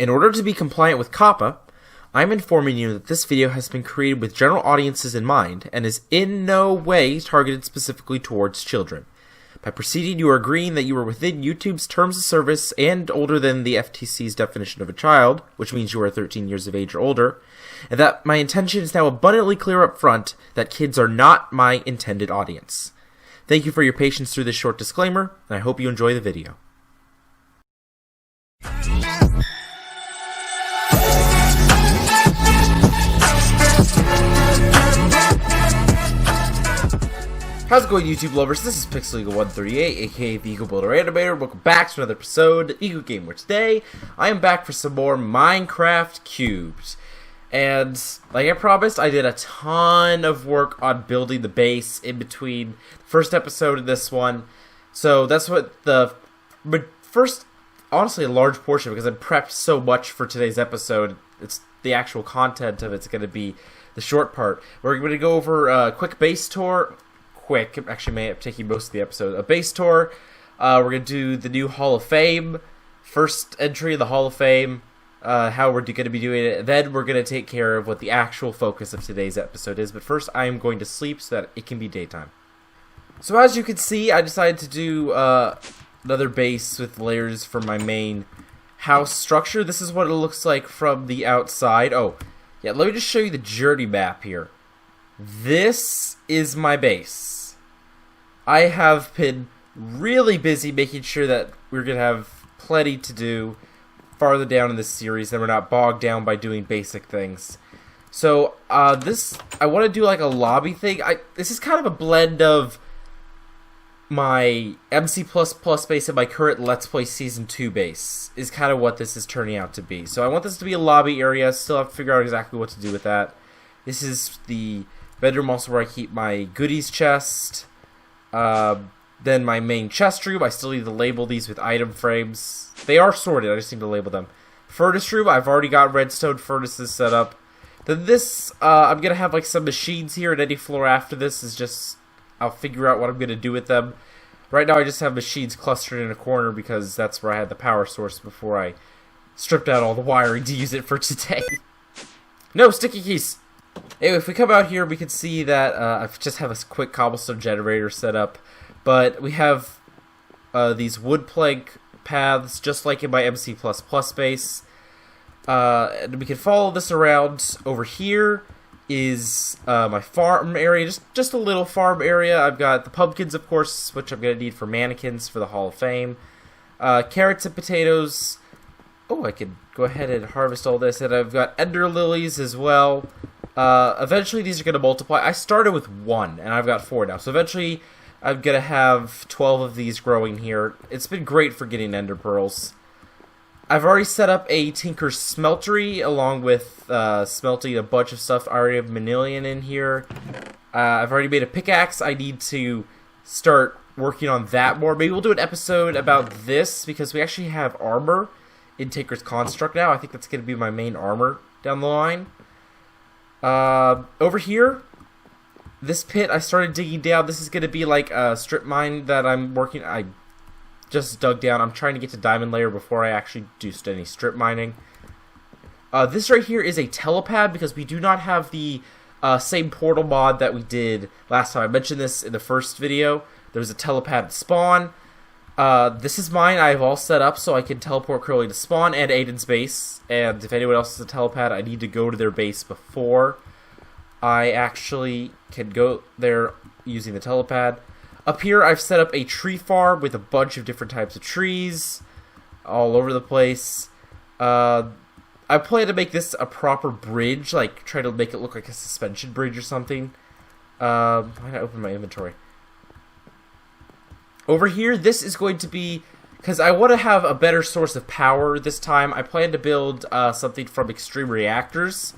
In order to be compliant with COPPA, I'm informing you that this video has been created with general audiences in mind and is in no way targeted specifically towards children. By proceeding, you are agreeing that you are within YouTube's terms of service and older than the FTC's definition of a child, which means you are 13 years of age or older, and that my intention is now abundantly clear up front that kids are not my intended audience. Thank you for your patience through this short disclaimer, and I hope you enjoy the video. How's it going, YouTube lovers? This is PixelEagle138, aka the Eagle Builder Animator. Welcome back to another episode of Eagle Game, where today I am back for some more Minecraft³. And like I promised, I did a ton of work on building the base in between the first episode and this one. So that's what the first, honestly, a large portion, because I prepped so much for today's episode. It's the actual content of it's going to be the short part. We're going to go over a quick base tour. Actually may have taken most of the episode. A base tour. We're going to do the new Hall of Fame. First entry of the Hall of Fame. How we're going to be doing it. Then we're going to take care of what the actual focus of today's episode is. But first I am going to sleep so that it can be daytime. So as you can see, I decided to do another base with layers for my main house structure. This is what it looks like from the outside. Oh, yeah, let me just show you the journey map here. This is my base. I have been really busy making sure that we're going to have plenty to do farther down in this series, and we're not bogged down by doing basic things. So, I want to do like a lobby thing. This is kind of a blend of my MC++ base and my current Let's Play Season 2 base, is kind of what this is turning out to be. So I want this to be a lobby area, still have to figure out exactly what to do with that. This is the bedroom, also where I keep my goodies chest. Then my main chest room, I still need to label these with item frames. They are sorted, I just need to label them. Furnace room, I've already got redstone furnaces set up. Then this, I'm going to have like some machines here, and any floor after this is just, I'll figure out what I'm going to do with them. Right now I just have machines clustered in a corner because that's where I had the power source before I stripped out all the wiring to use it for today. No sticky keys! Anyway, if we come out here, we can see that I just have a quick cobblestone generator set up, but we have these wood plank paths, just like in my MC++ base, and we can follow this around. Over here is my farm area, just a little farm area. I've got the pumpkins, of course, which I'm going to need for mannequins for the Hall of Fame, carrots and potatoes. Oh, I can go ahead and harvest all this, and I've got ender lilies as well. Eventually these are going to multiply. I started with 1, and I've got 4 now. So eventually I'm going to have 12 of these growing here. It's been great for getting ender pearls. I've already set up a tinker's smeltery, along with smelting a bunch of stuff. I already have manilian in here. I've already made a pickaxe. I need to start working on that more. Maybe we'll do an episode about this, because we actually have armor in Tinker's Construct now. I think that's going to be my main armor down the line. Over here, this pit I started digging down. This is going to be like a strip mine that I just dug down. I'm trying to get to diamond layer before I actually do any strip mining. This right here is a telepad, because we do not have the same portal mod that we did last time. I mentioned this in the first video. There was a telepad spawn. This is mine. I have all set up so I can teleport Curly to spawn and Aiden's base. And if anyone else has a telepad, I need to go to their base before I actually can go there using the telepad. Up here, I've set up a tree farm with a bunch of different types of trees all over the place. I plan to make this a proper bridge, like try to make it look like a suspension bridge or something. Why did I open my inventory? Over here, this is going to be, because I want to have a better source of power this time, I plan to build something from extreme reactors.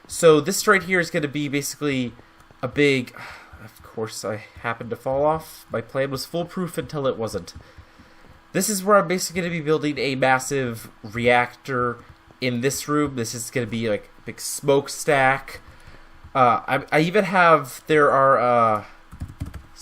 So this right here is going to be basically a big, of course I happened to fall off. My plan was foolproof until it wasn't. This is where I'm basically going to be building a massive reactor in this room. This is going to be like a big smokestack. I even have, there are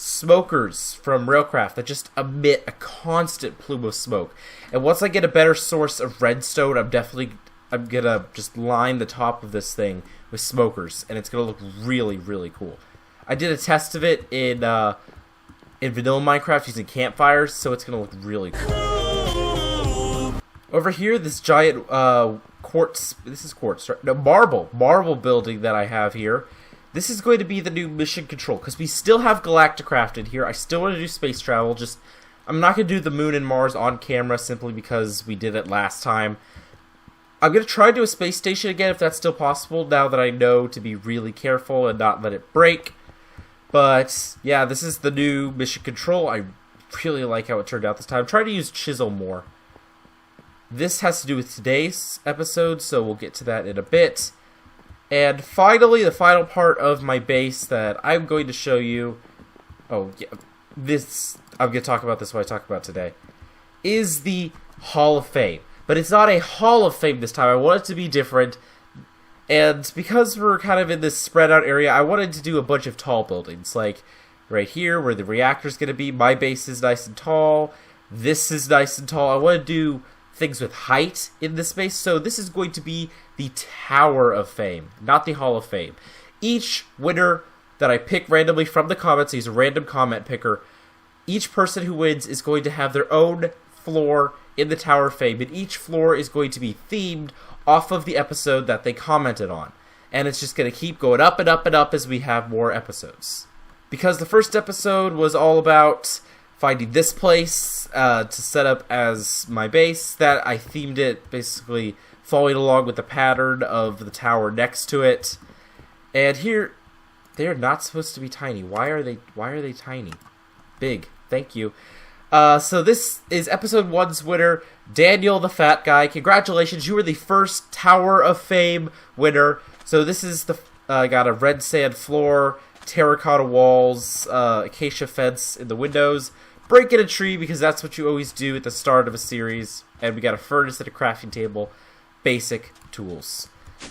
smokers from Railcraft that just emit a constant plume of smoke. And once I get a better source of redstone, I'm definitely I'm gonna just line the top of this thing with smokers, and it's gonna look really, really cool. I did a test of it in vanilla Minecraft using campfires, so it's gonna look really cool. Over here, this giant quartz. This is quartz, right? No, marble building that I have here. This is going to be the new mission control, because we still have Galacticraft in here. I still want to do space travel, just I'm not going to do the moon and Mars on camera simply because we did it last time. I'm going to try to do a space station again if that's still possible, now that I know to be really careful and not let it break. But yeah, this is the new mission control. I really like how it turned out this time. I'm trying to use chisel more. This has to do with today's episode, so we'll get to that in a bit. And finally, the final part of my base that I'm going to show you, I'm going to talk about this when I talk about today, is the Hall of Fame. But it's not a Hall of Fame this time. I want it to be different. And because we're kind of in this spread out area, I wanted to do a bunch of tall buildings. Like right here where the reactor's going to be. My base is nice and tall. This is nice and tall. I want to do things with height in this space. So this is going to be the Tower of Fame, not the Hall of Fame. Each winner that I pick randomly from the comments, he's a random comment picker, each person who wins is going to have their own floor in the Tower of Fame, and each floor is going to be themed off of the episode that they commented on. And it's just going to keep going up and up and up as we have more episodes. Because the first episode was all about finding this place to set up as my base, that I themed it basically following along with the pattern of the tower next to it. And here, they're not supposed to be tiny. Why are they tiny? Big. Thank you. So this is episode 1's winner, Daniel the Fat Guy. Congratulations, you were the first Tower of Fame winner. So this is the got a red sand floor, terracotta walls, acacia fence in the windows, breaking a tree because that's what you always do at the start of a series, and we got a furnace and a crafting table, basic tools.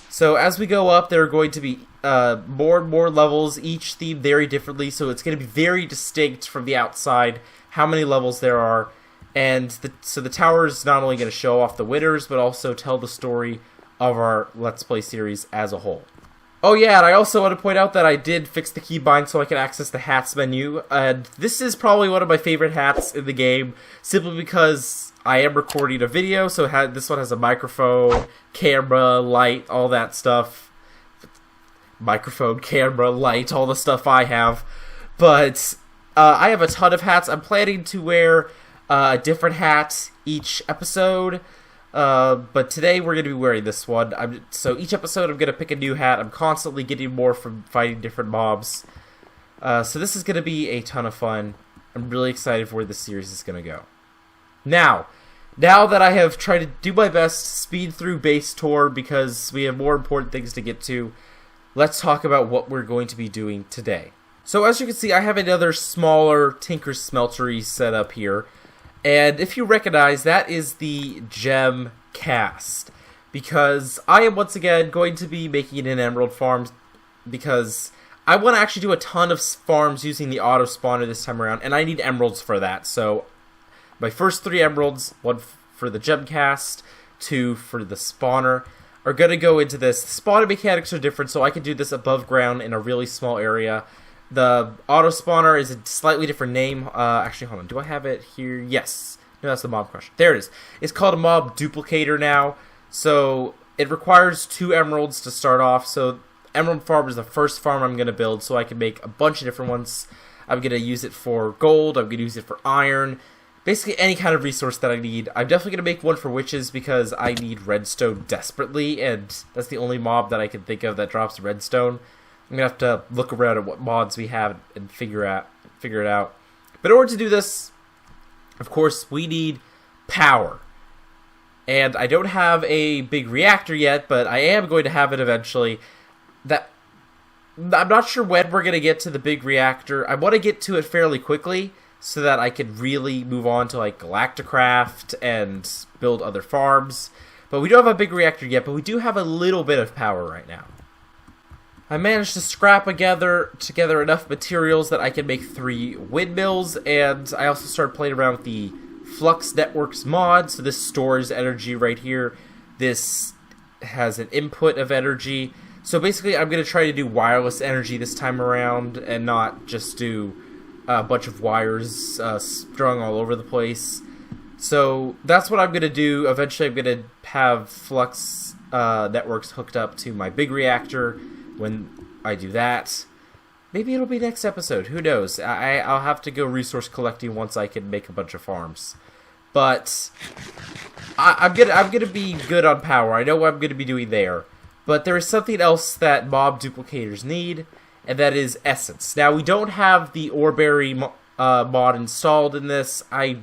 So as we go up, there are going to be more and more levels, each themed very differently, so it's going to be very distinct from the outside how many levels there are. And so the tower is not only going to show off the winners, but also tell the story of our Let's Play series as a whole. Oh yeah, and I also want to point out that I did fix the keybind so I can access the hats menu, and this is probably one of my favorite hats in the game, simply because I am recording a video, so this one has a microphone, camera, light, all that stuff. Microphone, camera, light, all the stuff I have. But I have a ton of hats. I'm planning to wear a different hat each episode. But today we're going to be wearing this one. So each episode I'm going to pick a new hat. I'm constantly getting more from fighting different mobs. So this is going to be a ton of fun. I'm really excited for where this series is going to go. Now that I have tried to do my best to speed through base tour because we have more important things to get to, let's talk about what we're going to be doing today. So as you can see, I have another smaller Tinker Smeltery set up here. And if you recognize, that is the gem cast, because I am once again going to be making an emerald farm, because I want to actually do a ton of farms using the auto spawner this time around, and I need emeralds for that. So my first 3 emeralds, 1 for the gem cast, 2 for the spawner, are going to go into this. The spawner mechanics are different, so I can do this above ground in a really small area. The auto spawner is a slightly different name. Actually, hold on. Do I have it here? Yes. No, that's the mob crusher. There it is. It's called a mob duplicator now. So it requires 2 emeralds to start off. So emerald farm is the first farm I'm going to build, so I can make a bunch of different ones. I'm going to use it for gold. I'm going to use it for iron. Basically any kind of resource that I need. I'm definitely going to make one for witches because I need redstone desperately, and that's the only mob that I can think of that drops redstone. I'm going to have to look around at what mods we have and figure it out. But in order to do this, of course, we need power. And I don't have a big reactor yet, but I am going to have it eventually. I'm not sure when we're going to get to the big reactor. I want to get to it fairly quickly so that I can really move on to like Galacticraft and build other farms. But we don't have a big reactor yet, but we do have a little bit of power right now. I managed to scrap together enough materials that I can make 3 windmills, and I also started playing around with the Flux Networks mod, so this stores energy right here. This has an input of energy. So basically, I'm going to try to do wireless energy this time around and not just do a bunch of wires strung all over the place. So that's what I'm going to do. Eventually, I'm going to have flux networks hooked up to my big reactor. When I do that, maybe it'll be next episode. Who knows? I'll have to go resource collecting once I can make a bunch of farms. But I'm gonna be good on power. I know what I'm gonna be doing there. But there is something else that mob duplicators need, and that is essence. Now, we don't have the Oreberry mod installed in this. I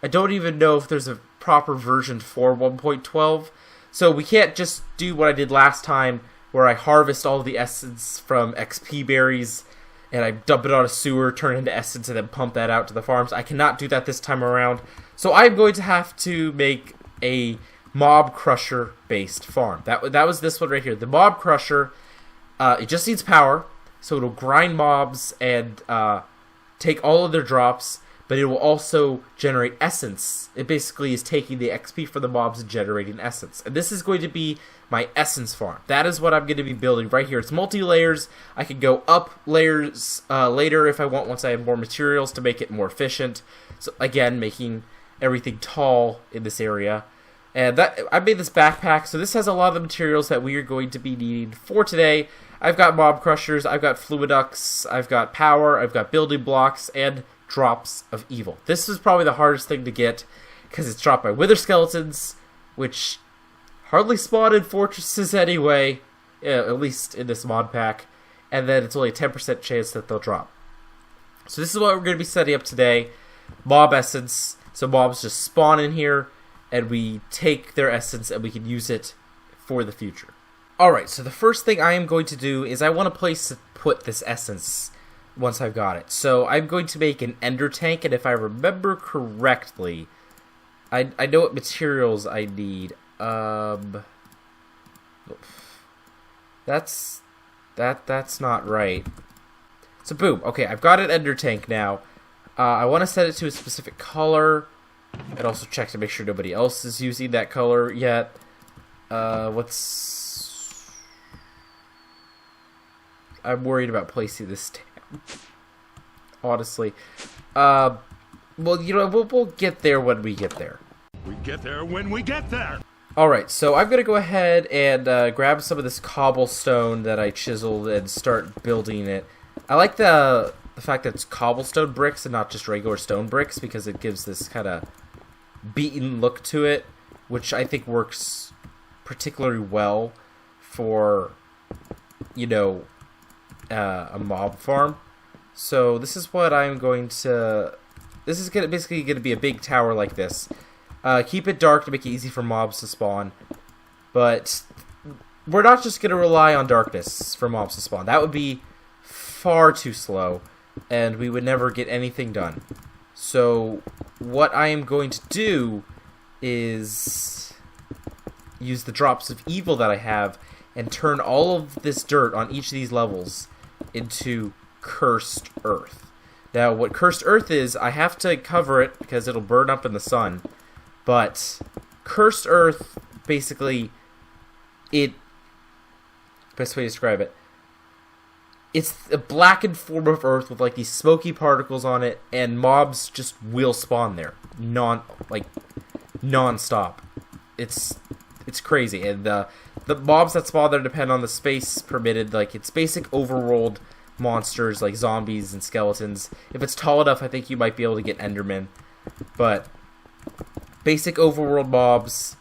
don't even know if there's a proper version for 1.12. So we can't just do what I did last time, where I harvest all the essence from XP berries, and I dump it on a sewer, turn it into essence, and then pump that out to the farms. I cannot do that this time around. So I'm going to have to make a mob crusher based farm. That was this one right here. The mob crusher, it just needs power, so it'll grind mobs and take all of their drops, but it will also generate essence. It basically is taking the XP from the mobs and generating essence. And this is going to be my essence farm. That is what I'm going to be building right here. It's multi-layers. I can go up layers later if I want, once I have more materials to make it more efficient. So again, making everything tall in this area. And I made this backpack, so this has a lot of the materials that we are going to be needing for today. I've got mob crushers, I've got fluiducts, I've got power, I've got building blocks, and drops of evil. This is probably the hardest thing to get, because it's dropped by wither skeletons, which hardly spawn in fortresses anyway, at least in this mod pack, and then it's only a 10% chance that they'll drop. So this is what we're going to be setting up today. Mob essence, so mobs just spawn in here, and we take their essence and we can use it for the future. Alright, so the first thing I am going to do is I want a place to put this essence once I've got it. So I'm going to make an ender tank, and if I remember correctly, I know what materials I need. That's not right. So boom, okay, I've got an ender tank now. I want to set it to a specific color. And also check to make sure nobody else is using that color yet. I'm worried about placing this down, honestly. Well, you know, we'll get there when we get there. We get there when we get there! Alright, so I'm going to go ahead and grab some of this cobblestone that I chiseled and start building it. I like the fact that it's cobblestone bricks and not just regular stone bricks, because it gives this kind of beaten look to it, which I think works particularly well for, you know, a mob farm. So this is what I'm going to... This is basically going to be a big tower like this. Keep it dark to make it easy for mobs to spawn. But we're not just going to rely on darkness for mobs to spawn. That would be far too slow, and we would never get anything done. So what I am going to do is use the drops of evil that I have and turn all of this dirt on each of these levels into cursed earth. Now, what cursed earth is, I have to cover it because it'll burn up in the sun. But cursed earth, basically, best way to describe it, it's a blackened form of earth with like these smoky particles on it, and mobs just will spawn there, non-stop. It's crazy, and the mobs that spawn there depend on the space permitted. Like, it's basic overworld monsters like zombies and skeletons. If it's tall enough, I think you might be able to get Endermen, but basic overworld mobs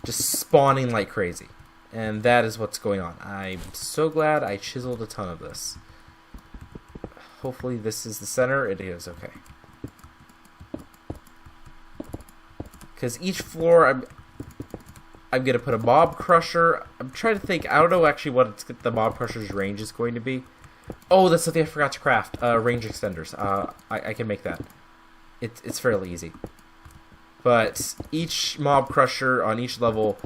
just spawning like crazy. And that is what's going on. I'm so glad I chiseled a ton of this. Hopefully this is the center. It is, okay. Because each floor, I'm going to put a mob crusher. I'm trying to think. I don't know actually what the mob crusher's range is going to be. Oh, that's something I forgot to craft. Range extenders. I can make that. It's fairly easy. But each mob crusher on each level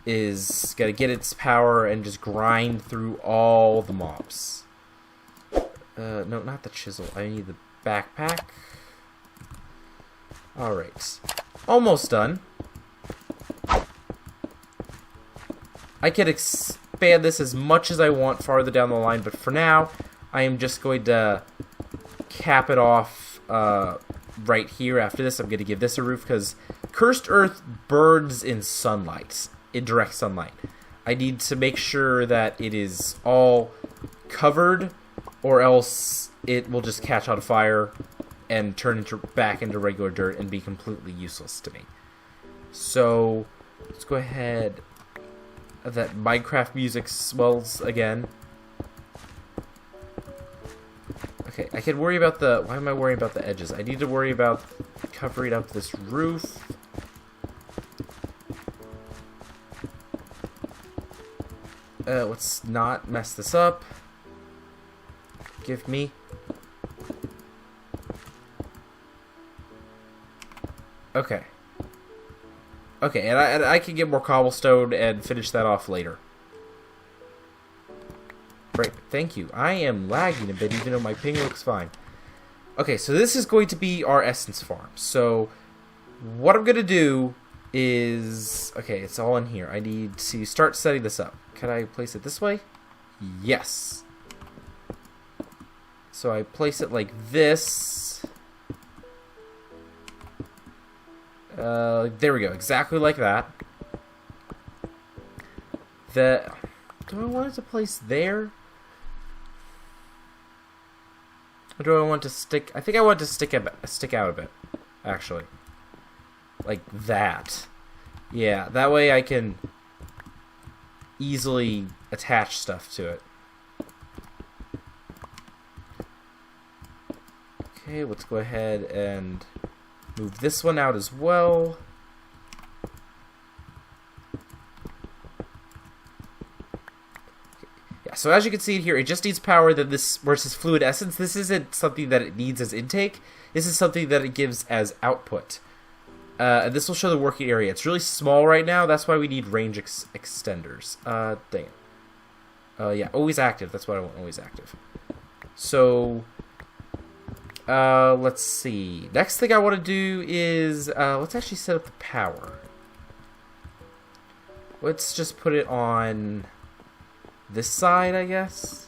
is going to get its power and just grind through all the mobs. No, not the chisel. I need the backpack. Alright. Almost done. I can expand this as much as I want farther down the line, but for now, I am just going to cap it off right here. After this, I'm going to give this a roof, because Cursed Earth burns in sunlight, in direct sunlight. I need to make sure that it is all covered, or else it will just catch on fire and turn back into regular dirt and be completely useless to me. So let's go ahead. That Minecraft music swells again. Okay, I can worry about the... Why am I worrying about the edges? I need to worry about covering up this roof. Let's not mess this up. Give me. Okay. Okay, and I can get more cobblestone and finish that off later. Right, thank you. I am lagging a bit, even though my ping looks fine. Okay, so this is going to be our essence farm. So, what I'm going to do is... Okay, it's all in here. I need to start setting this up. Can I place it this way? Yes. So I place it like this. There we go, exactly like that. Do I want it to place there? Or do I want to stick? I think I want to stick out a bit, actually. Like that. Yeah, that way I can easily attach stuff to it. Okay, let's go ahead and move this one out as well. Yeah, so as you can see here, it just needs power. That this, where it says fluid essence, this isn't something that it needs as intake. This is something that it gives as output. And this will show the working area. It's really small right now. That's why we need range extenders. Dang it. Yeah, always active. That's what I want, always active. So, let's see. Next thing I want to do is, let's actually set up the power. Let's just put it on this side, I guess.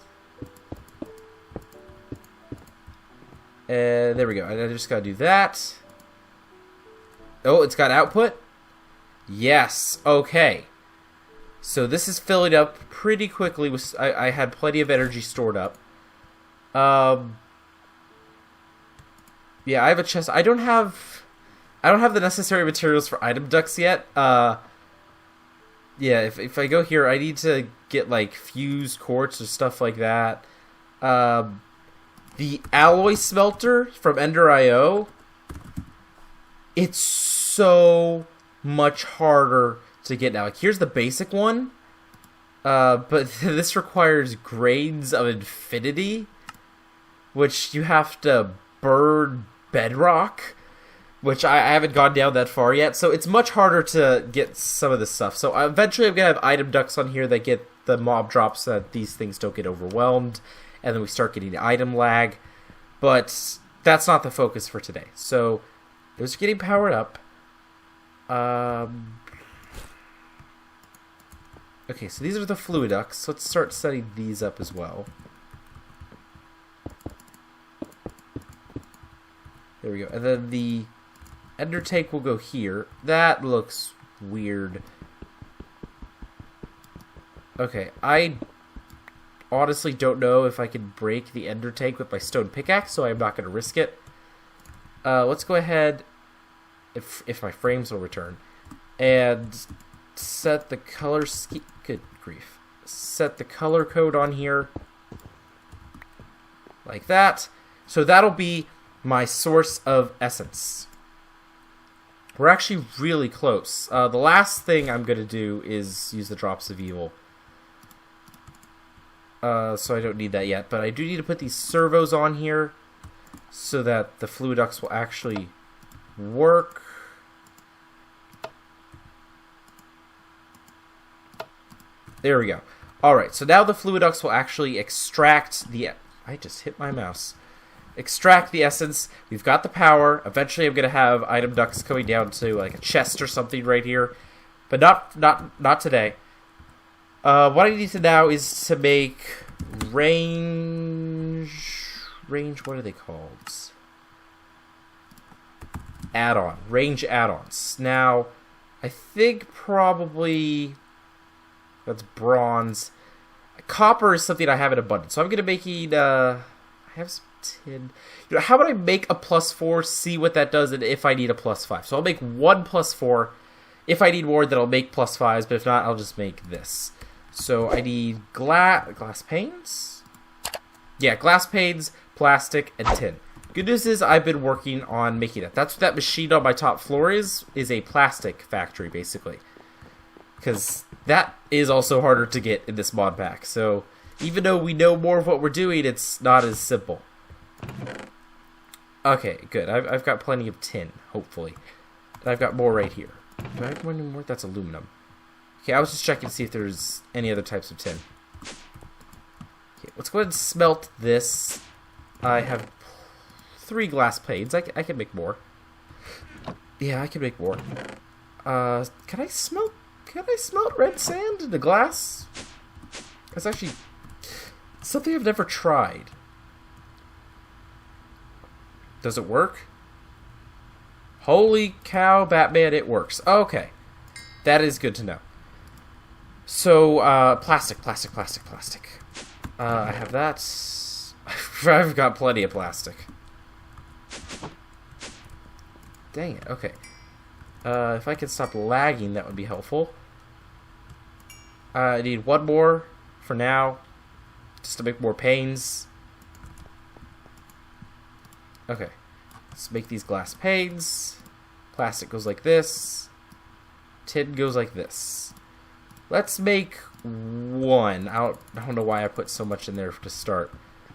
There we go. I just gotta do that. Oh, it's got output? Yes. Okay. So this is filling up pretty quickly. I had plenty of energy stored up. Yeah, I have a chest. I don't have the necessary materials for item ducts yet. Yeah, if I go here, I need to get like fused quartz or stuff like that. The alloy smelter from Ender.io, it's so much harder to get now. Like, here's the basic one, but this requires grains of infinity, which you have to burn bedrock, which I haven't gone down that far yet, so it's much harder to get some of this stuff. So eventually I'm going to have item ducts on here that get the mob drops so that these things don't get overwhelmed, and then we start getting item lag, but that's not the focus for today. So those are getting powered up. Okay, so these are the fluid ducts. Let's start setting these up as well. There we go. And then the ender tank will go here. That looks weird. Okay, I honestly don't know if I can break the ender tank with my stone pickaxe, so I'm not going to risk it. Let's go ahead, if my frames will return, and set the color scheme. Good grief. Set the color code on here. Like that. So that'll be my source of essence. We're actually really close. The last thing I'm going to do is use the drops of evil. So I don't need that yet. But I do need to put these servos on here so that the fluid ducts will actually work. There we go. Alright, so now the fluid ducts will actually extract the... I just hit my mouse. Extract the essence. We've got the power. Eventually I'm going to have item ducts coming down to like a chest or something right here. But not today. What I need to now is to make range, what are they called? Add-on, range add-ons. Now, I think probably that's bronze. Copper is something I have in abundance, so I'm gonna make it. I have some tin. You know, how about I make a +4? See what that does, and if I need a +5. So I'll make one +4. If I need more, then I'll make +5s. But if not, I'll just make this. So I need glass panes. Yeah, glass panes, plastic, and tin. Good news is I've been working on making that. That's what that machine on my top floor is a plastic factory, basically. Because that is also harder to get in this mod pack. So even though we know more of what we're doing, it's not as simple. Okay, good. I've got plenty of tin, hopefully. And I've got more right here. Do I have more anymore? That's aluminum. Okay, I was just checking to see if there's any other types of tin. Okay, let's go ahead and smelt this. I have 3 glass plates. I can make more. Yeah, I can make more. Can I smelt red sand into glass? That's actually something I've never tried. Does it work? Holy cow, Batman, it works. Okay. That is good to know. So, plastic. I have that. I've got plenty of plastic. Dang it, okay. If I could stop lagging, that would be helpful. I need one more for now, just to make more panes. Okay, let's make these glass panes. Plastic goes like this. Tin goes like this. Let's make one. I don't know why I put so much in there to start.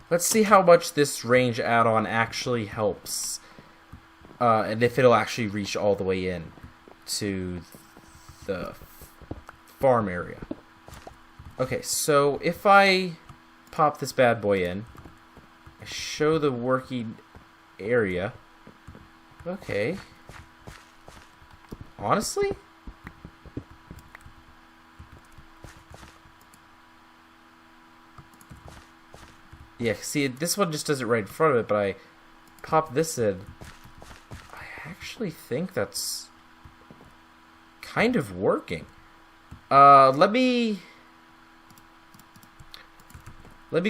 Let's see how much this range add-on actually helps. And if it'll actually reach all the way in to the farm area. Okay, so if I pop this bad boy in, I show the working area. Okay. Honestly? Yeah, see, this one just does it right in front of it, but I pop this in. I actually think that's kind of working. Let me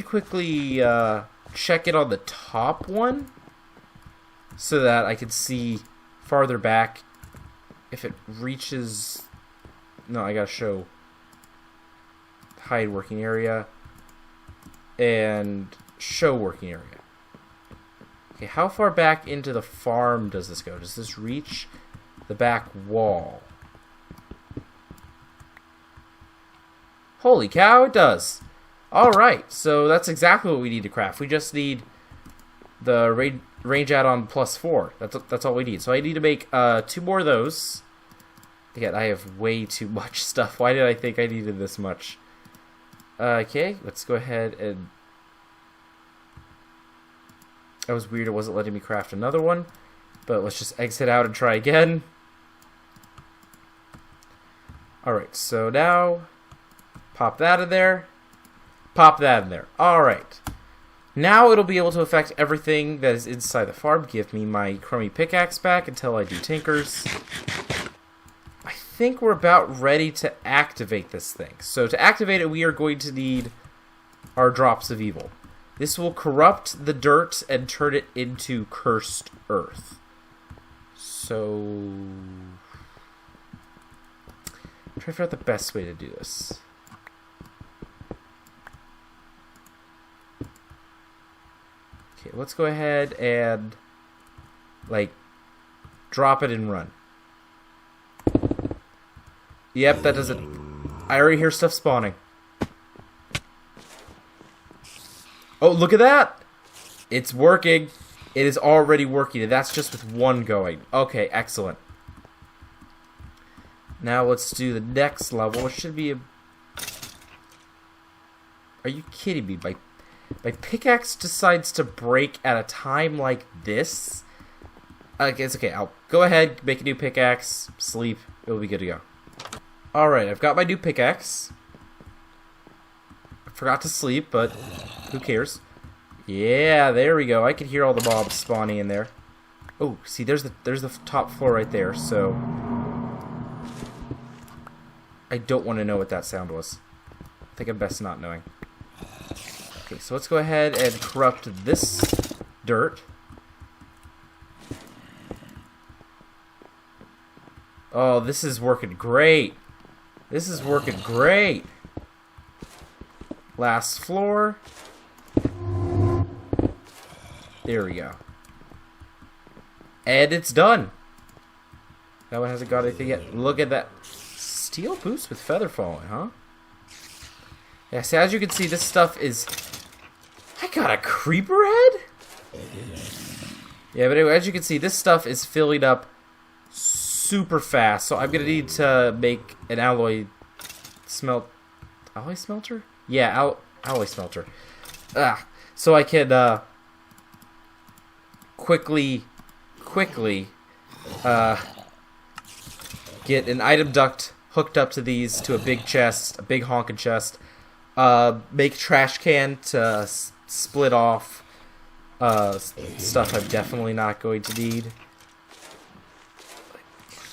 quickly check it on the top one so that I can see farther back if it reaches. No, I gotta show hide working area and show working area. Okay, how far back into the farm does this go? Does this reach the back wall? Holy cow, it does. Alright, so that's exactly what we need to craft. We just need the range add-on +4. That's all we need. So I need to make 2 more of those. Again, I have way too much stuff. Why did I think I needed this much? Okay, let's go ahead and... That was weird, it wasn't letting me craft another one. But let's just exit out and try again. Alright, so now... Pop that in there. Pop that in there. Alright. Now it'll be able to affect everything that is inside the farm. Give me my crummy pickaxe back until I do tinkers. I think we're about ready to activate this thing. So to activate it, we are going to need our drops of evil. This will corrupt the dirt and turn it into cursed earth. So... I'm trying to figure out the best way to do this. Okay, let's go ahead and, like, drop it and run. Yep, that doesn't... I already hear stuff spawning. Oh, look at that! It's working. It is already working, and that's just with one going. Okay, excellent. Now let's do the next level, which should be a... Are you kidding me? My pickaxe decides to break at a time like this? It's okay, I'll go ahead, make a new pickaxe, sleep, it'll be good to go. Alright, I've got my new pickaxe. Forgot to sleep, but who cares? Yeah, there we go. I can hear all the mobs spawning in there. Oh, see, there's the top floor right there. So I don't want to know what that sound was. I think I'm best not knowing. Okay, so let's go ahead and corrupt this dirt. Oh, this is working great. This is working great. Last floor. There we go. And it's done. That one hasn't got anything yet. Look at that. Steel boots with feather falling, huh? Yeah, so as you can see, this stuff is... I got a creeper head? Yeah, but anyway, as you can see, this stuff is filling up super fast. So I'm going to need to make an alloy smelter? Yeah, alloy smelter. So I can quickly get an item duct hooked up to these, to a big chest, a big honking chest. Make trash can to split off stuff I'm definitely not going to need.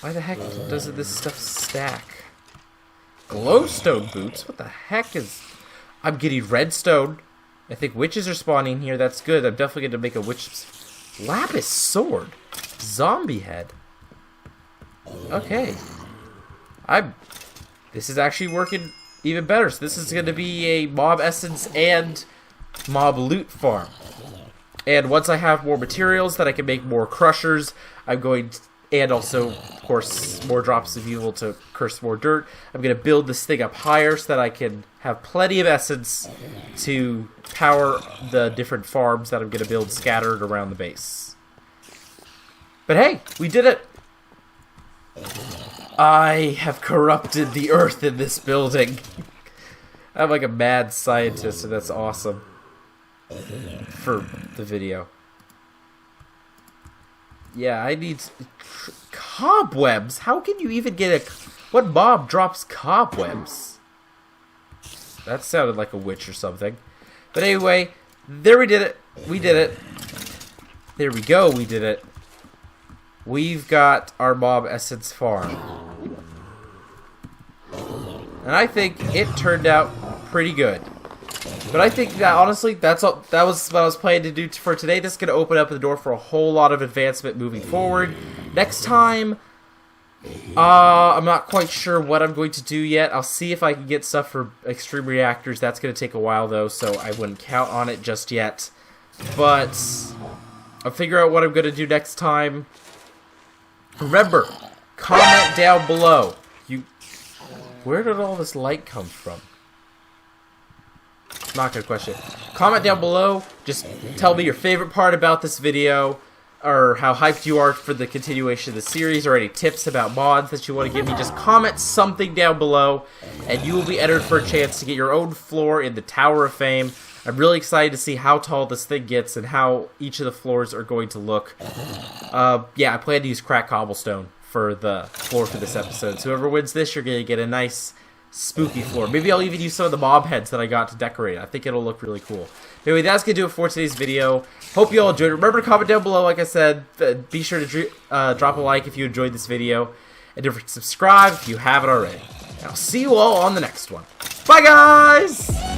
Why the heck doesn't this stuff stack? Glowstone boots? What the heck is... I'm getting redstone. I think witches are spawning here. That's good. I'm definitely going to make a witch... Lapis sword. Zombie head. Okay. This is actually working even better. So this is going to be a mob essence and mob loot farm. And once I have more materials that I can make more crushers, I'm going to... And also, of course, more drops of evil to curse more dirt. I'm going to build this thing up higher so that I can have plenty of essence to power the different farms that I'm going to build scattered around the base. But hey, we did it! I have corrupted the earth in this building. I'm like a mad scientist, and that's awesome. For the video. Yeah, I need... Cobwebs? How can you even get a... What mob drops cobwebs? That sounded like a witch or something. But anyway, there we did it. We did it. There we go, we did it. We've got our mob essence farm. And I think it turned out pretty good. But I think that, honestly, that was what I was planning to do for today. This is going to open up the door for a whole lot of advancement moving forward. Next time, I'm not quite sure what I'm going to do yet. I'll see if I can get stuff for extreme reactors. That's going to take a while, though, so I wouldn't count on it just yet. But I'll figure out what I'm going to do next time. Remember, comment down below. Where did all this light come from? Not gonna question it. Comment down below. Just tell me your favorite part about this video, or how hyped you are for the continuation of the series, or any tips about mods that you want to give me. Just comment something down below, and you will be entered for a chance to get your own floor in the Tower of Fame. I'm really excited to see how tall this thing gets and how each of the floors are going to look. Yeah, I plan to use cracked cobblestone for the floor for this episode. So whoever wins this, you're going to get a nice spooky floor. Maybe I'll even use some of the mob heads that I got to decorate. I think it'll look really cool. Anyway, that's going to do it for today's video. Hope you all enjoyed it. Remember to comment down below, like I said. Be sure to drop a like if you enjoyed this video. And don't forget to subscribe if you haven't already. And I'll see you all on the next one. Bye, guys!